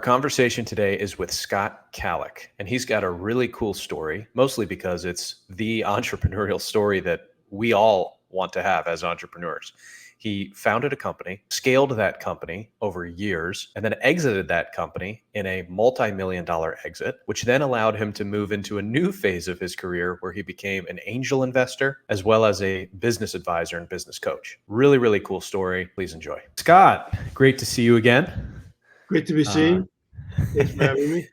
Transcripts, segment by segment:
conversation today is with Scott Kallick, and he's got a really cool story, mostly because it's the entrepreneurial story that we all want to have as entrepreneurs. He founded a company, scaled that company over years, and then exited that company in a multi-million-dollar exit, which then allowed him to move into a new phase of his career where he became an angel investor as well as a business advisor and business coach. Really, really cool story. Please enjoy. Scott, great to see you again. Great to be seen. Thanks for having me.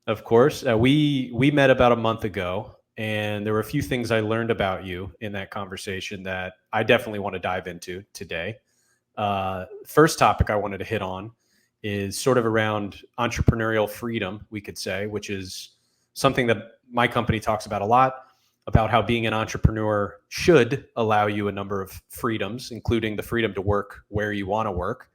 Of course. We met about a month ago, and there were a few things I learned about you in that conversation that I definitely want to dive into today. First topic I wanted to hit on is sort of around entrepreneurial freedom, we could say, which is something that my company talks about a lot, about how being an entrepreneur should allow you a number of freedoms, including the freedom to work where you want to work.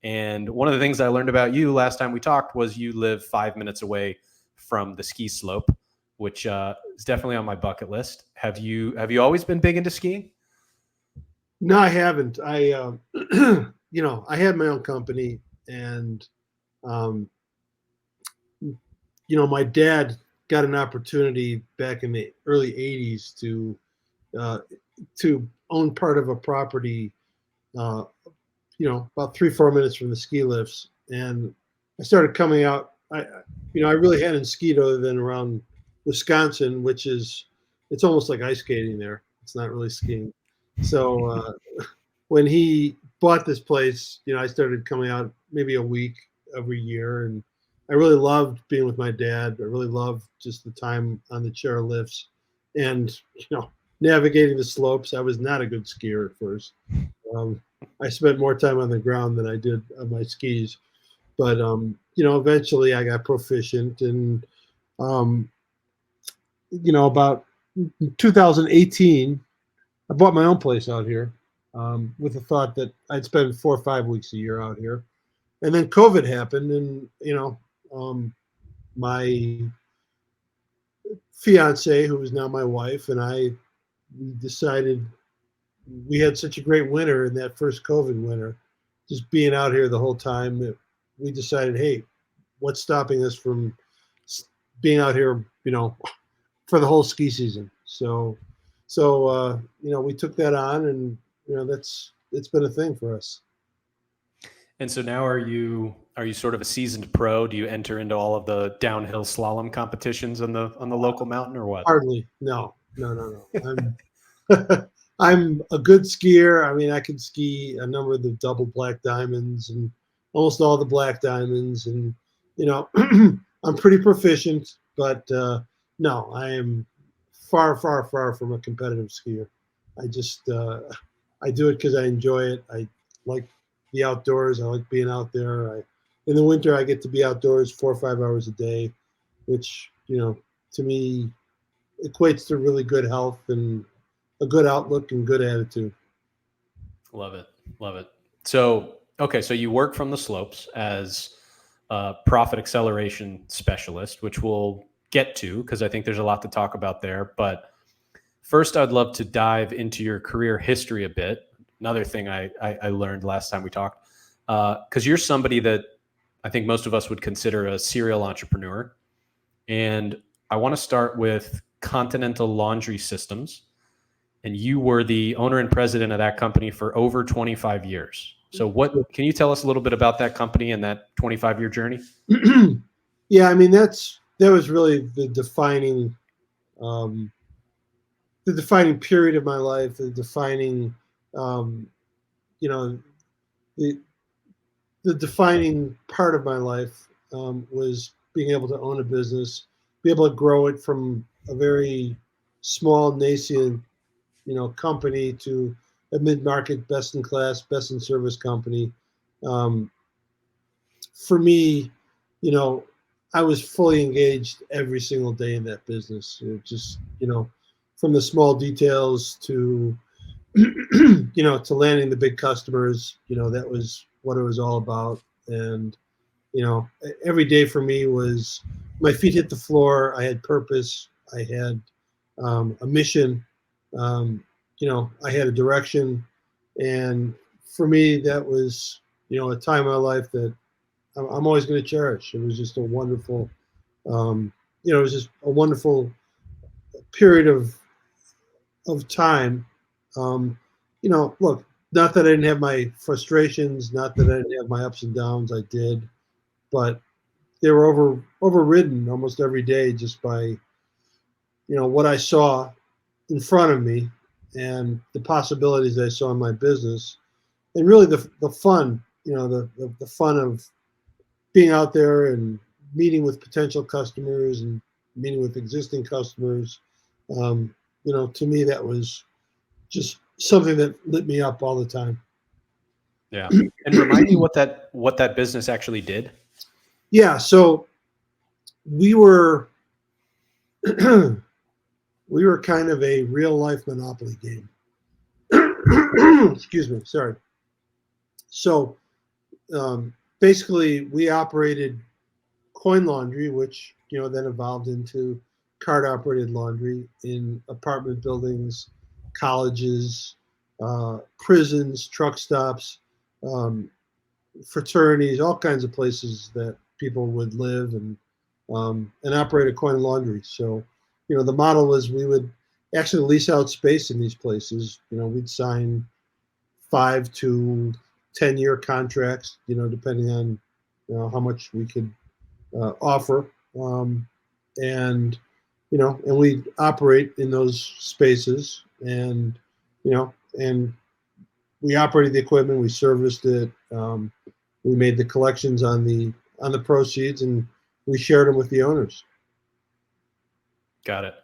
And one of the things I learned about you last time we talked was you live 5 minutes away from the ski slope, which is definitely on my bucket list. Have you always been big into skiing? No, I haven't. I had my own company, and my dad got an opportunity back in the early '80s to own part of a property, about 3-4 minutes from the ski lifts, and I started coming out. I really hadn't skied other than around Wisconsin, it's almost like ice skating there. It's not really skiing. So when he bought this place, I started coming out maybe a week every year, and I really loved being with my dad. I really loved just the time on the chair lifts and navigating the slopes. I was not a good skier at first. I spent more time on the ground than I did on my skis, but eventually I got proficient, and about 2018, I bought my own place out here with the thought that I'd spend 4 or 5 weeks a year out here, and then COVID happened, and my fiance, who is now my wife, and we decided. We had such a great winter in that first COVID winter, just being out here the whole time, that we decided, hey, what's stopping us from being out here, for the whole ski season? So we took that on, and it's been a thing for us. And so now are you sort of a seasoned pro? Do you enter into all of the downhill slalom competitions on the local mountain, or what? Hardly. No. I'm a good skier. I mean, I can ski a number of the double black diamonds and almost all the black diamonds, and I'm pretty proficient. But no, I am far, far, far from a competitive skier. I just I do it because I enjoy it. I like the outdoors. I like being out there. In the winter, I get to be outdoors 4 or 5 hours a day, which to me equates to really good health and a good outlook and good attitude. Love it. So, okay, so you work from the slopes as a profit acceleration specialist, which we'll get to because I think there's a lot to talk about there. But first, I'd love to dive into your career history a bit. Another thing I learned last time we talked, because you're somebody that I think most of us would consider a serial entrepreneur. And I want to start with Continental Laundry Systems. And you were the owner and president of that company for over 25 years. So can you tell us a little bit about that company and that 25-year journey? Yeah, I mean, that was really the defining period of my life, the defining, the defining part of my life was being able to own a business, be able to grow it from a very small, nascent company to a mid-market, best-in-class, best-in-service company. For me, I was fully engaged every single day in that business. Just, from the small details to, to landing the big customers, that was what it was all about. And, every day for me was my feet hit the floor. I had purpose. I had a mission. I had a direction, and for me, that was, a time in my life that I'm always going to cherish. It was just a wonderful, it was just a wonderful period of time. Um, look, not that I didn't have my frustrations, not that I didn't have my ups and downs. I did, but they were overridden almost every day just by what I saw in front of me and the possibilities I saw in my business, and really the fun, the fun of being out there and meeting with potential customers and meeting with existing customers. To me, that was just something that lit me up all the time. Yeah. And remind me what that business actually did. Yeah. So we were we were kind of a real life Monopoly game. Excuse me. Sorry. So basically, we operated coin laundry, which then evolved into card operated laundry in apartment buildings, colleges, prisons, truck stops, um, fraternities, all kinds of places that people would live and operate a coin laundry. So, the model was we would actually lease out space in these places. We'd sign 5 to 10 year contracts, depending on how much we could offer, and and we operate in those spaces, and and we operated the equipment, we serviced it, we made the collections on the proceeds, and we shared them with the owners. Got it.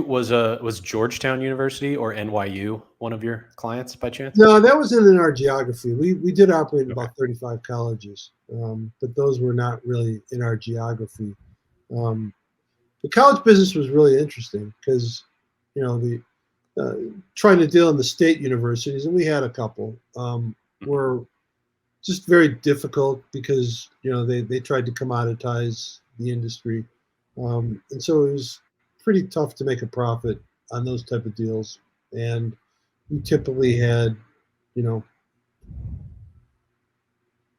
Was Georgetown University or NYU one of your clients by chance? No, that wasn't in our geography. We did operate in Okay. about 35 colleges, but those were not really in our geography. Um, the college business was really interesting because the trying to deal in the state universities, and we had a couple, were just very difficult because they tried to commoditize the industry, and so it was pretty tough to make a profit on those type of deals. And we typically had you know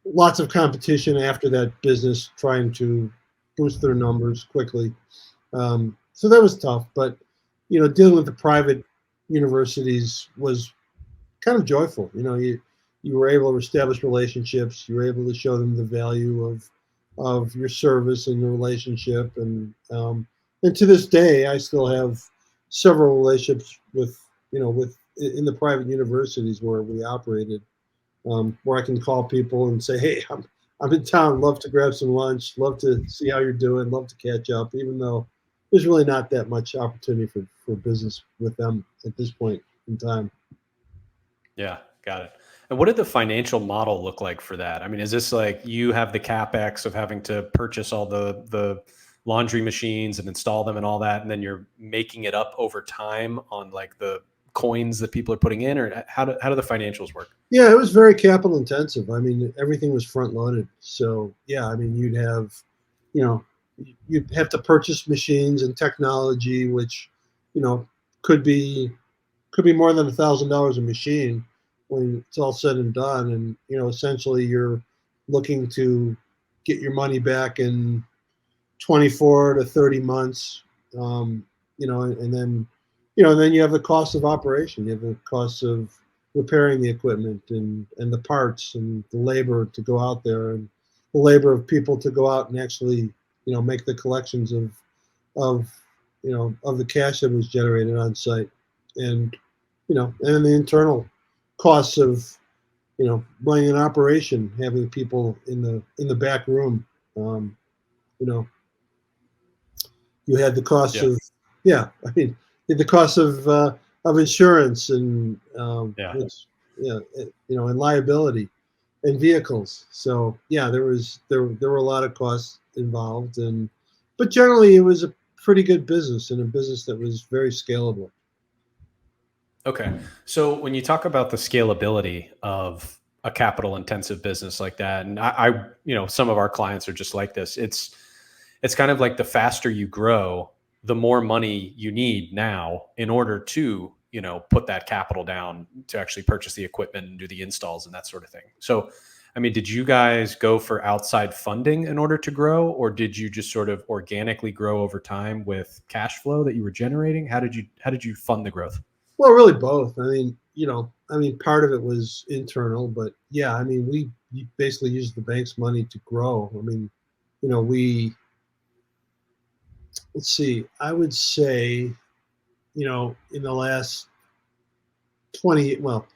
lots of competition after that business trying to boost their numbers quickly. So that was tough, but dealing with the private universities was kind of joyful. You were able to establish relationships. You were able to show them the value of your service and the relationship. And to this day, I still have several relationships with in the private universities where we operated, where I can call people and say, hey, I'm in town. Love to grab some lunch. Love to see how you're doing. Love to catch up, even though there's really not that much opportunity for business with them at this point in time. Yeah, got it. And what did the financial model look like for that? I mean, is this like you have the capex of having to purchase all the laundry machines and install them and all that, and then you're making it up over time on like the coins that people are putting in, or how do the financials work? Yeah, it was very capital intensive. I mean, everything was front loaded. So yeah, I mean, you know, you'd have to purchase machines and technology, which, you know, could be more than $1,000 a machine when it's all said and done. And essentially, you're looking to get your money back in 24 to 30 months. And then you have the cost of operation. You have the cost of repairing the equipment and the parts and the labor to go out there, and the labor of people to go out and actually make the collections of of the cash that was generated on site, and and then the internal costs of running an operation, having people in the back room. um, you know you had the costs Yeah, of, yeah, I mean, the cost of insurance, and yeah. which, and liability and vehicles. So yeah, there were a lot of costs involved, but generally it was a pretty good business, and a business that was very scalable. Okay. So when you talk about the scalability of a capital intensive business like that, and some of our clients are just like this. It's kind of like the faster you grow, the more money you need now in order to, put that capital down to actually purchase the equipment and do the installs and that sort of thing. So, I I mean, did you guys go for outside funding in order to grow, or did you just sort of organically grow over time with cash flow that you were generating? How did you fund the growth? Well, really both. I mean, part of it was internal, but yeah, I mean, we basically used the bank's money to grow. I mean, we let's see, I would say, in the last 20, well,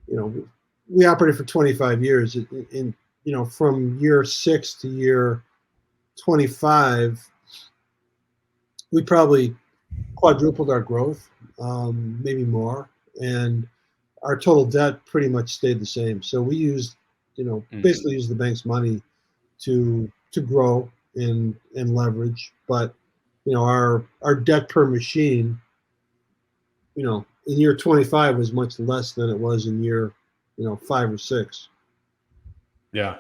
you know, we operated for 25 years. From year 6 to year 25, we probably quadrupled our growth, maybe more, and our total debt pretty much stayed the same. So we used, basically used the bank's money to grow and leverage. But our debt per machine, in year 25 was much less than it was in year 5 or 6. Yeah.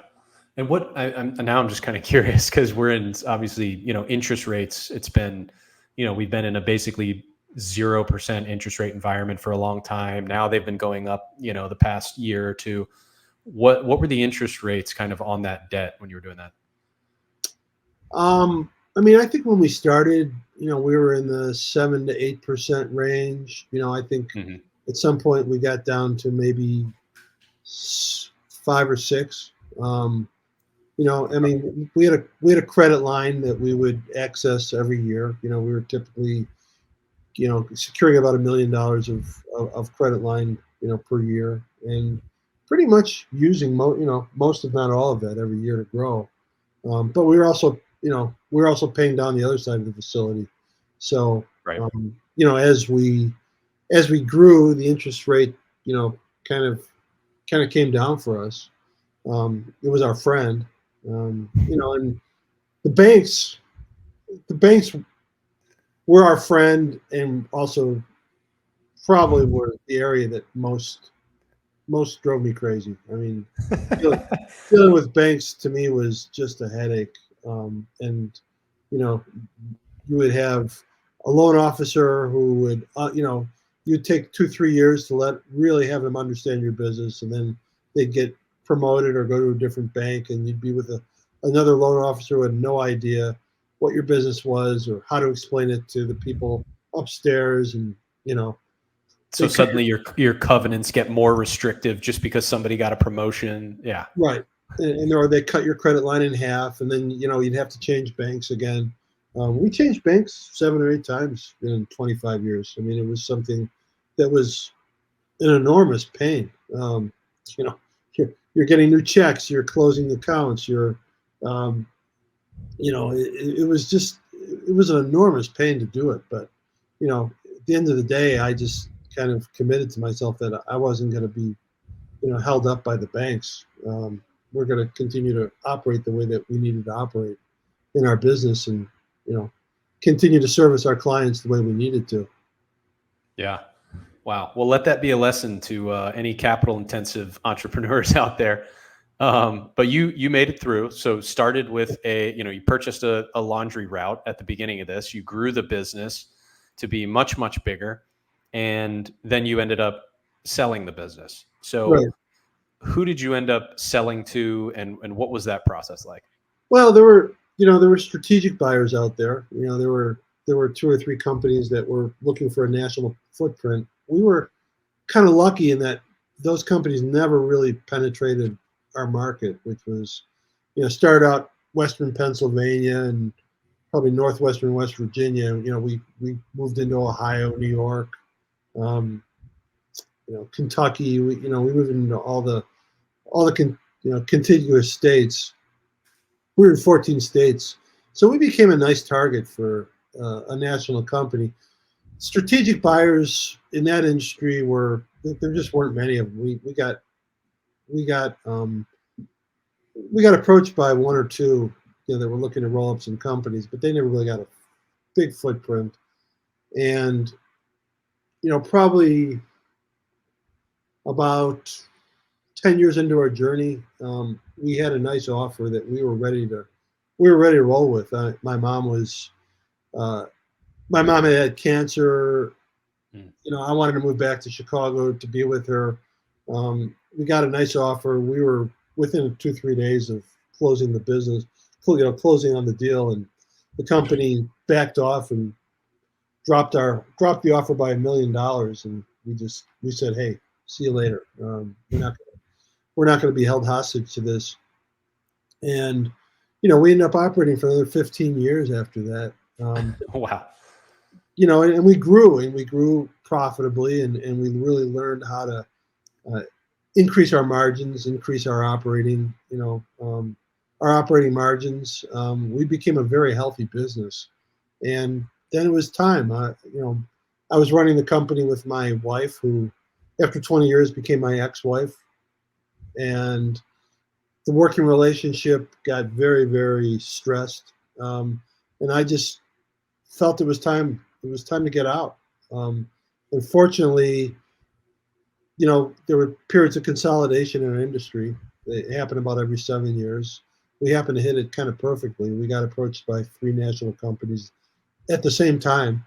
And now I'm just kind of curious because we're in obviously, interest rates. It's been, we've been in a basically 0% interest rate environment for a long time. Now they've been going up, the past year or two. What were the interest rates kind of on that debt when you were doing that? I mean, I think when we started, we were in the 7 to 8% range. I think Hmm. at some point we got down to maybe 5 or 6. I mean, we had a credit line that we would access every year. We were typically, securing about $1 million of credit line, per year, and pretty much using most, if not all of that every year to grow. But we were also paying down the other side of the facility. So, Right. as we grew, the interest rate, kind of came down for us. It was our friend, and the banks, the banks were our friend, and also probably were the area that most drove me crazy. I mean, dealing, dealing with banks to me was just a headache. And you know, you would have a loan officer who would, you'd take 2-3 years to really have them understand your business, and then they'd get promoted or go to a different bank, and you'd be with another loan officer who had no idea what your business was or how to explain it to the people upstairs, and So they cut suddenly your covenants get more restrictive just because somebody got a promotion. Yeah. right, or they cut your credit line in half, and then you'd have to change banks again. We changed banks 7 or 8 times in 25 years. I mean, it was something that was an enormous pain. You know, you're getting new checks, you're closing accounts, um, it was just, it was an enormous pain to do it. But, at the end of the day, I just kind of committed to myself that I wasn't going to be, held up by the banks. We're going to continue to operate the way that we needed to operate in our business, and, you know, continue to service our clients the way we needed to. Yeah. Wow. Well, let that be a lesson to any capital intensive entrepreneurs out there. But you made it through. So started with you purchased a laundry route at the beginning of this. You grew the business to be much, much bigger. And then you ended up selling the business. Right. So who did you end up selling to, and what was that process like? Well, there were strategic buyers out there. There were 2 or 3 companies that were looking for a national footprint. We were kind of lucky in that those companies never really penetrated our market, which was, started out Western Pennsylvania and probably northwestern West Virginia. We moved into Ohio, New York, um, Kentucky. We moved into all the contiguous states. We were in 14 states, so we became a nice target for a national company. Strategic buyers in that industry there just weren't many of them. We got approached by 1 or 2, that were looking to roll up some companies, but they never really got a big footprint. And probably about 10 years into our journey, we had a nice offer that we were ready to roll with. My mom had cancer. I wanted to move back to Chicago to be with her. We got a nice offer. We were within 2-3 days of closing the business, closing on the deal, and the company backed off and dropped the offer by $1 million, and we said, hey, see you later. We're not going to be held hostage to this. And we ended up operating for another 15 years after that. Wow. And we grew profitably, and we really learned how to increase our margins, increase our operating margins. We became a very healthy business, and then it was time. I was running the company with my wife, who, after 20 years, became my ex-wife, and the working relationship got very, very stressed, and I just felt it was time. It was time to get out. Unfortunately, there were periods of consolidation in our industry. They happen about every 7 years. We happened to hit it kind of perfectly. We got approached by 3 national companies at the same time.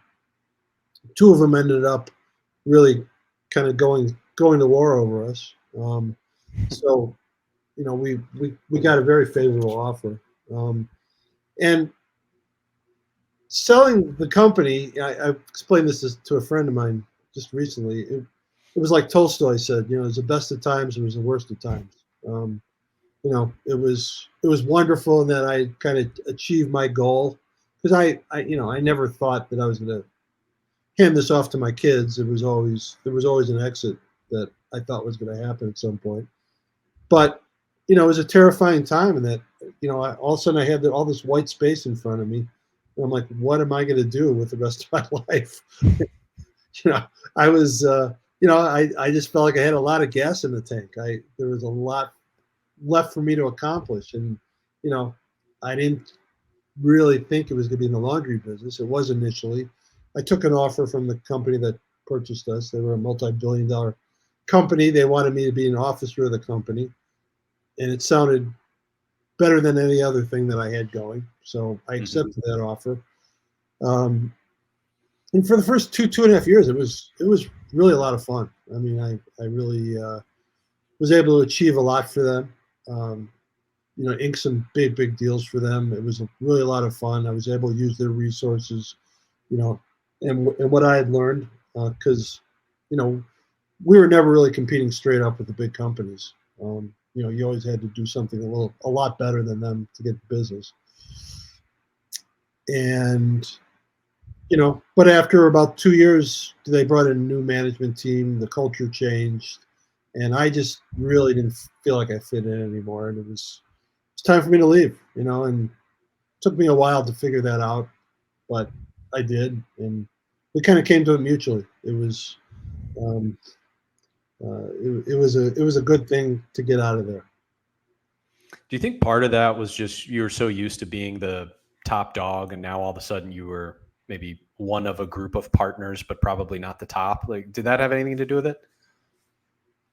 2 of them ended up really kind of going to war over us. So, we got a very favorable offer. And selling the company, I explained this to a friend of mine just recently. It was like Tolstoy said, it was the best of times, it was the worst of times. It was wonderful in that I kind of achieved my goal, because I never thought that I was going to hand this off to my kids. There was always an exit that I thought was going to happen at some point. But it was a terrifying time, in that all of a sudden I had all this white space in front of me, and I'm like, what am I going to do with the rest of my life? I was I just felt like I had a lot of gas in the tank. There was a lot left for me to accomplish, and I didn't really think it was going to be in the laundry business. It was initially. I took an offer from the company that purchased us. They were a multi-billion-dollar company. They wanted me to be an officer of the company, and it sounded better than any other thing that I had going. So I accepted that offer. And for the first 2.5 years, it was really a lot of fun. I mean, I really was able to achieve a lot for them. Ink some big deals for them. It was really a lot of fun. I was able to use their resources, and what I had learned, because we were never really competing straight up with the big companies. You always had to do something a lot better than them to get the business. And but after about 2 years, they brought in a new management team. The culture changed, and I just really didn't feel like I fit in anymore. And it's time for me to leave. And it took me a while to figure that out, but I did, and we kind of came to it mutually. It was it was a good thing to get out of there. Do you think part of that was just you were so used to being the top dog, and now all of a sudden you were maybe one of a group of partners, but probably not the top? Like, did that have anything to do with it?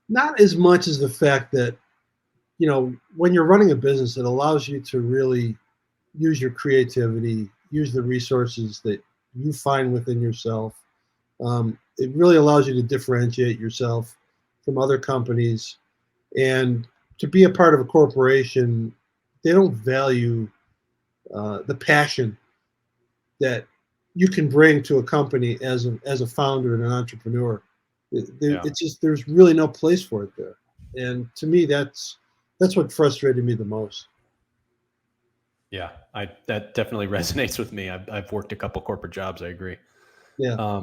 Not as much as the fact that, when you're running a business, it allows you to really use your creativity, use the resources that you find within yourself. It really allows you to differentiate yourself from other companies. And to be a part of a corporation, they don't value the passion that you can bring to a company as a founder and an entrepreneur. It's just, there's really no place for it there. And to me, that's what frustrated me the most. Yeah, that definitely resonates with me. I've worked a couple corporate jobs. I agree. Yeah.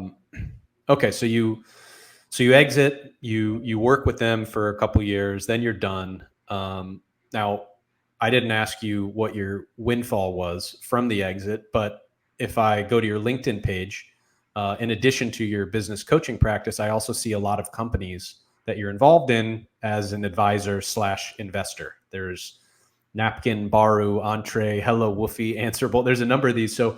Okay, so you exit. You work with them for a couple years, then you're done. Now, I didn't ask you what your windfall was from the exit, but if I go to your LinkedIn page, in addition to your business coaching practice, I also see a lot of companies that you're involved in as an advisor / investor. There's Napkin, Baru, Entree, Hello Woofy, Answerable. There's a number of these. So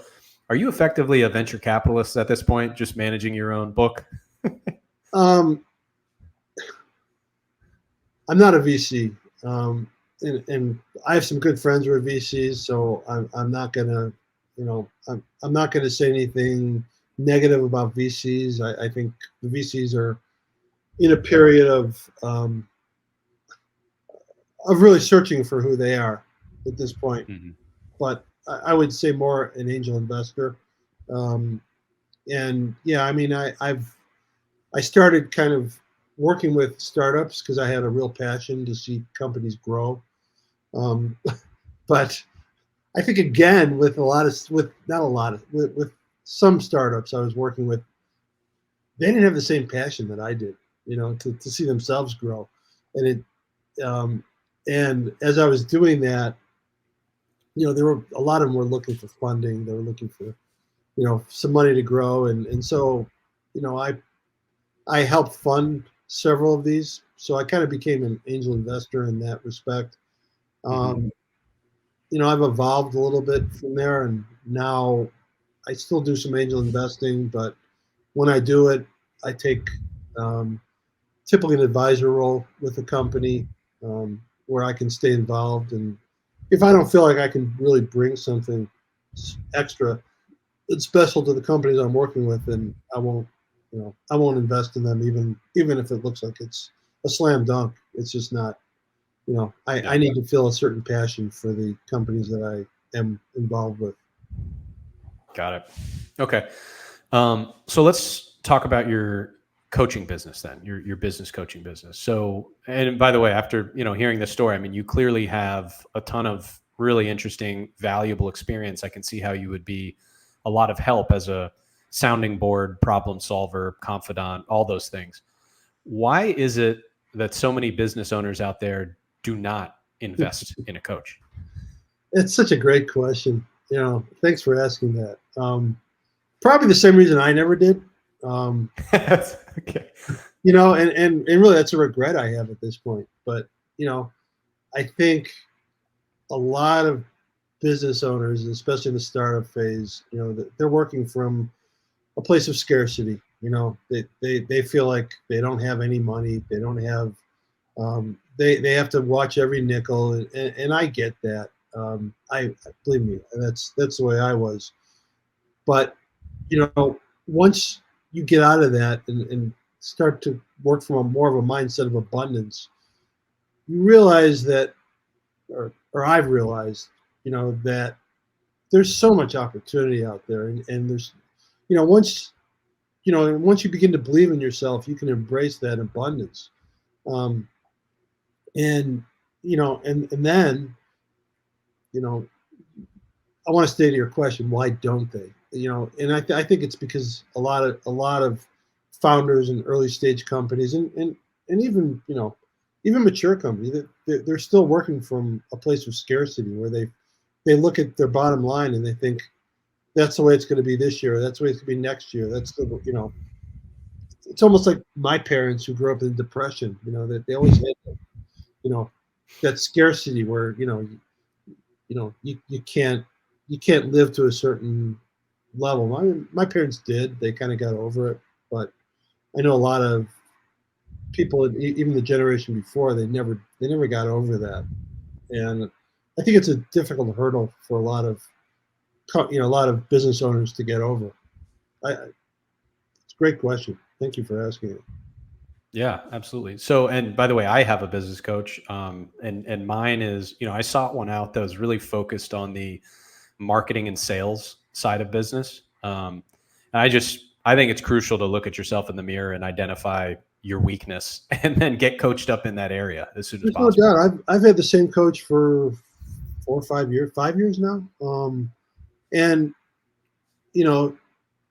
are you effectively a venture capitalist at this point, just managing your own book? I'm not a VC. And I have some good friends who are VCs, so I'm not gonna, I'm not gonna say anything negative about VCs. I think the VCs are in a period of of really searching for who they are at this point. Hmm. But I would say more an angel investor. Um, and yeah, I mean, I started kind of working with startups because I had a real passion to see companies grow. Um, but I think again with a lot of with not a lot of with some startups I was working with, they didn't have the same passion that I did, to see themselves grow. And um, and as I was doing that, there were a lot of them were looking for funding. They were looking for, some money to grow. And so, you know, I helped fund several of these. So I kind of became an angel investor in that respect. Hmm. Um, I've evolved a little bit from there, and now I still do some angel investing, but when I do it, I take um, typically an advisor role with the company, where I can stay involved. And if I don't feel like I can really bring something extra that's special to the companies I'm working with, then I won't invest in them, even if it looks like it's a slam dunk. It's just not. I Yeah. need to feel a certain passion for the companies that I am involved with. Got it. Okay. So let's talk about your coaching business then, your business coaching business. So, and by the way, after, hearing this story, I mean, you clearly have a ton of really interesting, valuable experience. I can see how you would be a lot of help as a sounding board, problem solver, confidant, all those things. Why is it that so many business owners out there do not invest in a coach? It's such a great question. Thanks for asking that. Probably the same reason I never did. Um, Okay. and really that's a regret I have at this point. But you know, I think a lot of business owners, especially in the startup phase, they're working from a place of scarcity. They feel like they don't have any money. They don't have. They have to watch every nickel, and I get that. I believe me, that's the way I was. But once you get out of that and start to work from more of a mindset of abundance, you realize that, or I've realized, that there's so much opportunity out there, and there's, once once you begin to believe in yourself, you can embrace that abundance. Um, and and then you know I want to stay to your question, why don't they? And I think it's because a lot of founders and early stage companies, and even mature companies, they're still working from a place of scarcity where they look at their bottom line and they think that's the way it's going to be this year, that's the way it's going to be next year. It's almost like my parents who grew up in depression, that they always had, you know that scarcity where you can't live to a certain level. My parents did. They kind of got over it, but I know a lot of people, even the generation before, they never got over that. And I think it's a difficult hurdle for a lot of business owners to get over. It's a great question. Thank you for asking it. Yeah, absolutely. So, and by the way, I have a business coach, and mine is, I sought one out that was really focused on the marketing and sales side of business. And I think it's crucial to look at yourself in the mirror and identify your weakness, and then get coached up in that area as soon as There's no possible. doubt. I've had the same coach for 4 or 5 years, 5 years now. And you know,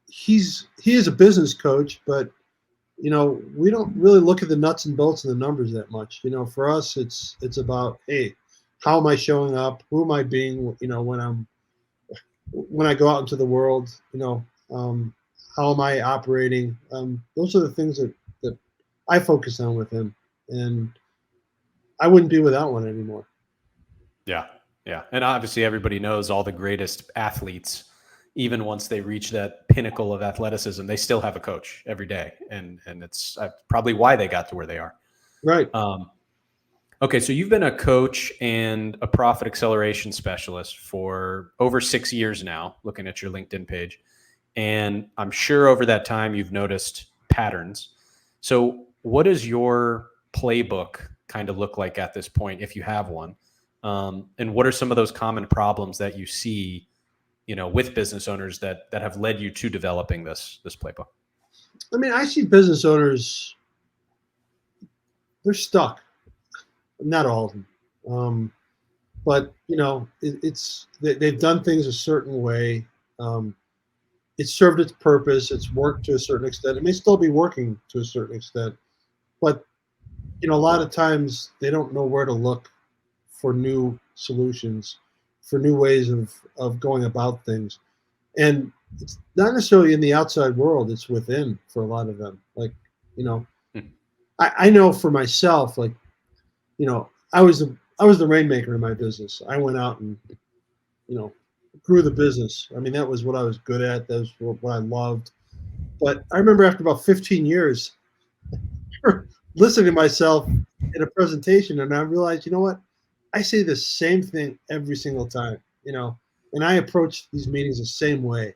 he is a business coach, but we don't really look at the nuts and bolts and the numbers that much. For us, it's about, hey, how am I showing up? Who am I being? When I go out into the world. How am I operating? Those are the things that I focus on with him, and I wouldn't be without one anymore. Yeah. Yeah. And obviously, everybody knows all the greatest athletes, even once they reach that pinnacle of athleticism, they still have a coach every day. And it's probably why they got to where they are. Right. Um, okay. So you've been a coach and a profit acceleration specialist for over 6 years now, looking at your LinkedIn page. And I'm sure over that time you've noticed patterns. So, what is your playbook kind of look like at this point, if you have one? And what are some of those common problems that you see, with business owners that have led you to developing this playbook? I mean, I see business owners, they're stuck. Not all of them. But they've done things a certain way. It's served its purpose. It's worked to a certain extent. It may still be working to a certain extent, but a lot of times they don't know where to look for new solutions, for new ways of going about things. And it's not necessarily in the outside world, it's within for a lot of them. Like, Hmm. I know for myself, like, I was the rainmaker in my business. I went out and, grew the business. I mean, that was what I was good at. That was what I loved. But I remember after about 15 years, listening to myself in a presentation, and I realized, you know what? I say the same thing every single time, and I approach these meetings the same way,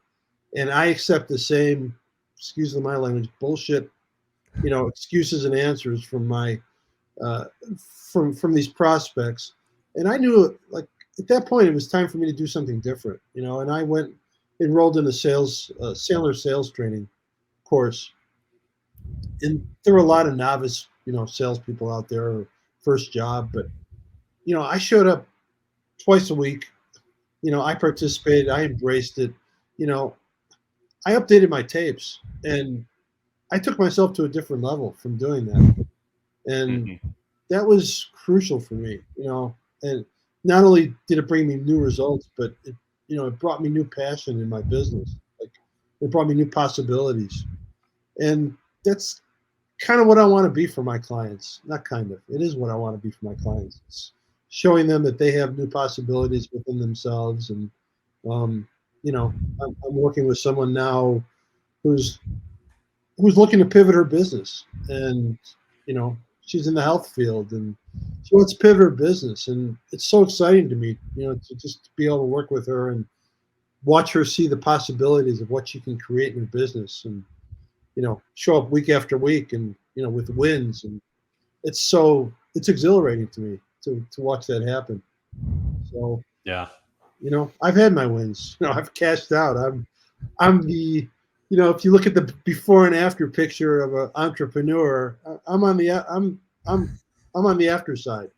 and I accept the same, excuse my language, bullshit, excuses and answers from my uh, from these prospects. And I knew, like, at that point, it was time for me to do something different, and I enrolled in a sailor sales training course. And there were a lot of novice, salespeople out there, first job, but I showed up twice a week. I participated, I embraced it. you know I updated my tapes, and I took myself to a different level from doing that. And Hmm. that was crucial for me. And not only did it bring me new results, but it brought me new passion in my business. Like, it brought me new possibilities. And that's kind of what I want to be for my clients. Not kind of, it is what I want to be for my clients. It's showing them that they have new possibilities within themselves. And um, I'm working with someone now who's looking to pivot her business, and she's in the health field, and she wants to pivot her business. And it's so exciting to me, to just be able to work with her and watch her see the possibilities of what she can create in her business, and show up week after week, and with wins. And it's exhilarating to me to watch that happen. So Yeah. I've had my wins. I've cashed out. I'm the if you look at the before and after picture of an entrepreneur, I'm on the I'm on the after side.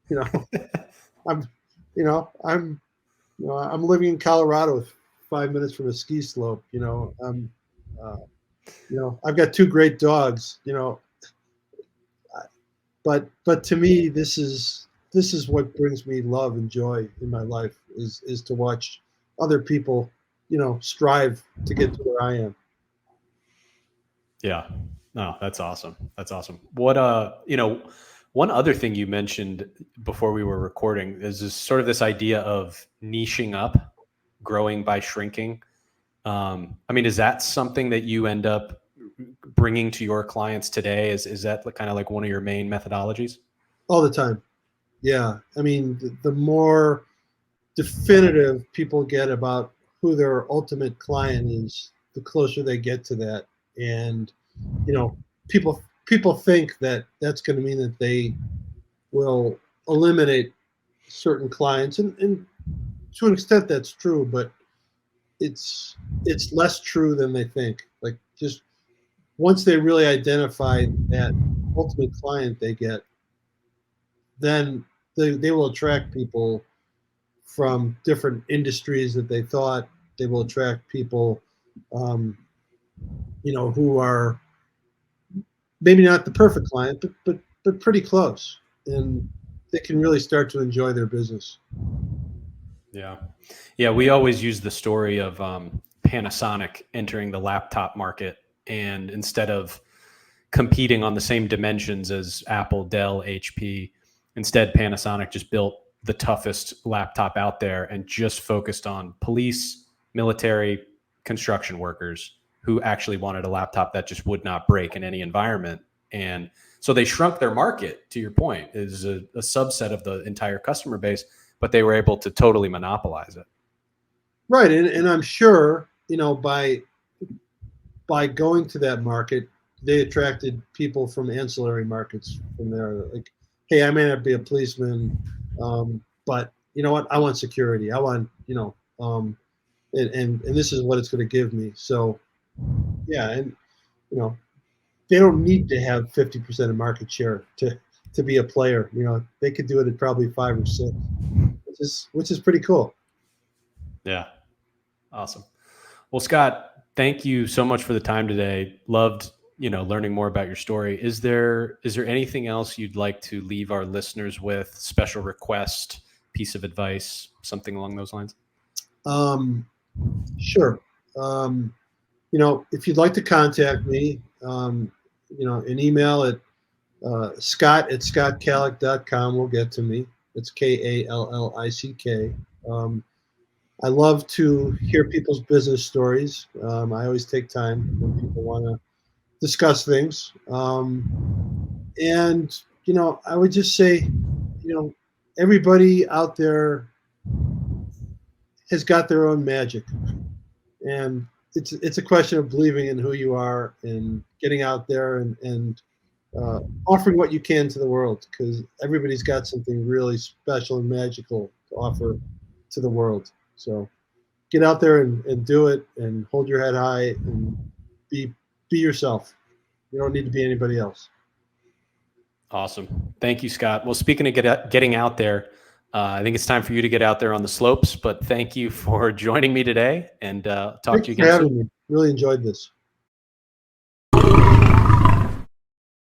You know, I'm I'm I'm living in Colorado, 5 minutes from a ski slope. Uh, I've got two great dogs. But to me, this is what brings me love and joy in my life, is to watch other people, strive to get to where I am. Yeah. No, that's awesome. That's awesome. One other thing you mentioned before we were recording is this sort of this idea of niching up, growing by shrinking. I mean, is that something that you end up bringing to your clients today? Is that kind of like one of your main methodologies? All the time. Yeah. I mean, the more definitive people get about who their ultimate client is, the closer they get to that. And, you know, people think that that's going to mean that they will eliminate certain clients. And to an extent, that's true, but it's less true than they think. Like, just once they really identify that ultimate client they get, then they will attract people from different industries that they thought. They will attract people, um, who are maybe not the perfect client, but pretty close, and they can really start to enjoy their business. Yeah. Yeah. We always use the story of Panasonic entering the laptop market. And instead of competing on the same dimensions as Apple, Dell, HP, instead, Panasonic just built the toughest laptop out there and just focused on police, military, construction workers who actually wanted a laptop that just would not break in any environment. And so they shrunk their market, to your point, is a subset of the entire customer base, but they were able to totally monopolize it. Right, and I'm sure by going to that market, they attracted people from ancillary markets from there. Like, hey, I may not be a policeman, but you know what? I want security. I want, and this is what it's going to give me. So yeah, and you know, they don't need to have 50% of market share to be a player. They could do it at probably 5 or 6, which is pretty cool. Yeah. Awesome. Well, Scott, thank you so much for the time today. Loved, learning more about your story. Is there anything else you'd like to leave our listeners with? Special request, piece of advice, something along those lines? Sure. If you'd like to contact me, an email at scott@scottkallick.com will get to me. It's Kallick. I love to hear people's business stories. I always take time when people want to discuss things. And, I would just say, everybody out there has got their own magic. And it's a question of believing in who you are and getting out there and offering what you can to the world, because everybody's got something really special and magical to offer to the world. So get out there and do it, and hold your head high, and be yourself. You don't need to be anybody else. Awesome. Thank you, Scott. Well, speaking of getting out there, I think it's time for you to get out there on the slopes, but thank you for joining me today, and talk Thanks to you for again having soon. me. Really enjoyed this.